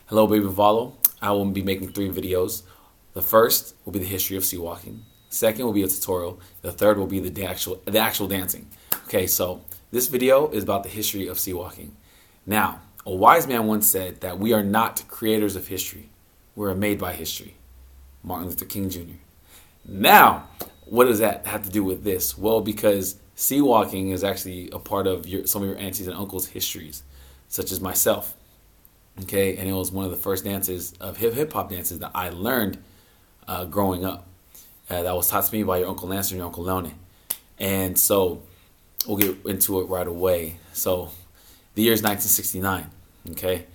Hello, baby Valo. I will be making 3 videos. The first will be the history of sea walking. Second will be a tutorial. The third will be the actual dancing. Okay, so this video is about the history of sea walking. Now, a wise man once said that we are not creators of history. We are made by history. Martin Luther King Jr. Now, what does that have to do with this? Well, because sea walking is actually a part of some of your aunties and uncles' histories, such as myself. Okay, and it was one of the first dances of hip hop dances that I learned growing up. That was taught to me by your Uncle Lance and your Uncle Lone. And so we'll get into it right away. So the year is 1969. Okay,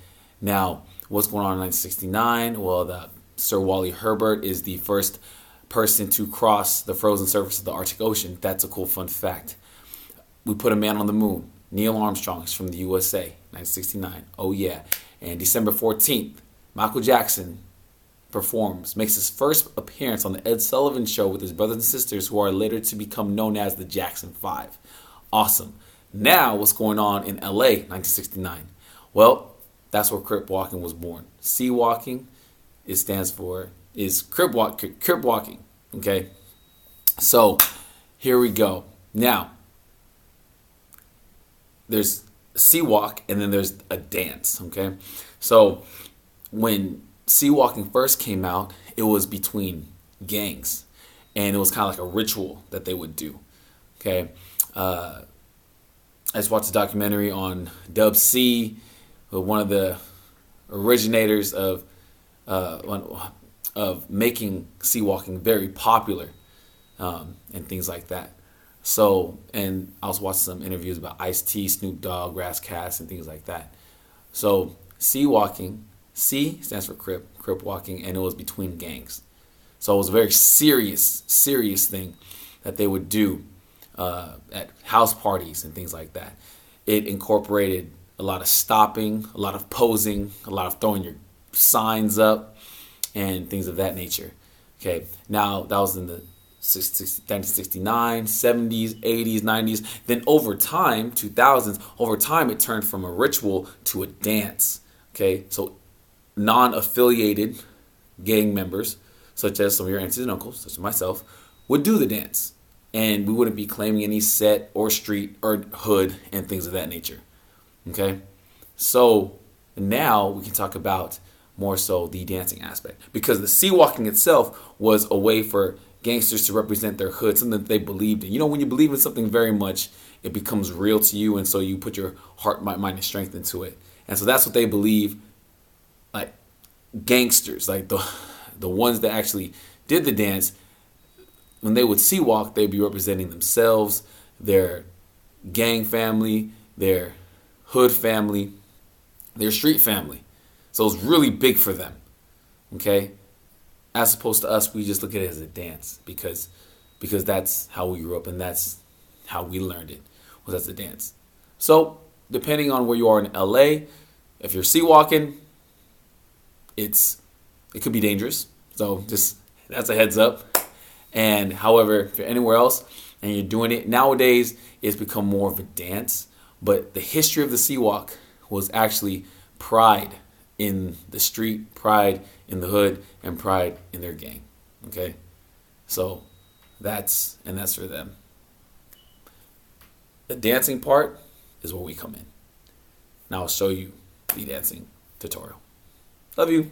now what's going on in 1969? Well, Sir Wally Herbert is the first person to cross the frozen surface of the Arctic Ocean. That's a cool fun fact. We put a man on the moon. Neil Armstrong is from the USA, 1969. Oh yeah. And December 14th, Michael Jackson makes his first appearance on the Ed Sullivan Show with his brothers and sisters, who are later to become known as the Jackson 5. Awesome. Now, what's going on in LA, 1969? Well, that's where crip walking was born. Sea walking, it stands for, is crip walking. Okay? So, here we go. Now, there's sea walk and then there's a dance. Okay, so when sea walking first came out, it was between gangs, and it was kind of like a ritual that they would do. Okay, I just watched a documentary on Dub C, one of the originators of making sea walking very popular, and things like that. So, and I was watching some interviews about Ice-T, Snoop Dogg, Ras Kass, and things like that. So, sea walking, C stands for crip walking, and it was between gangs. So it was a very serious thing that they would do at house parties and things like that. It incorporated a lot of stopping, a lot of posing, a lot of throwing your signs up, and things of that nature. Okay, now that was in the 1969, 70s, 80s, 90s. Then over time, 2000s, over time it turned from a ritual to a dance. Okay, so non-affiliated gang members, such as some of your aunts and uncles, such as myself, would do the dance. And we wouldn't be claiming any set or street or hood and things of that nature. Okay, so now we can talk about more so the dancing aspect, because the sea walking itself was a way for gangsters to represent their hood, something that they believed in. You know, when you believe in something very much, it becomes real to you, and so you put your heart, mind, and strength into it. And so that's what they believe, like gangsters, like the ones that actually did the dance, when they would sea walk, they'd be representing themselves, their gang family, their hood family, their street family. So it's really big for them. Okay? As opposed to us, we just look at it as a dance because that's how we grew up and that's how we learned it, was as a dance. So depending on where you are in LA, if you're sea walking, it could be dangerous. So just that's a heads up. And however, if you're anywhere else and you're doing it nowadays, it's become more of a dance. But the history of the sea walk was actually pride in the street, pride in the hood, and pride in their gang. Okay, so that's for them. The dancing part is where we come in. Now I'll show you the dancing tutorial. Love you.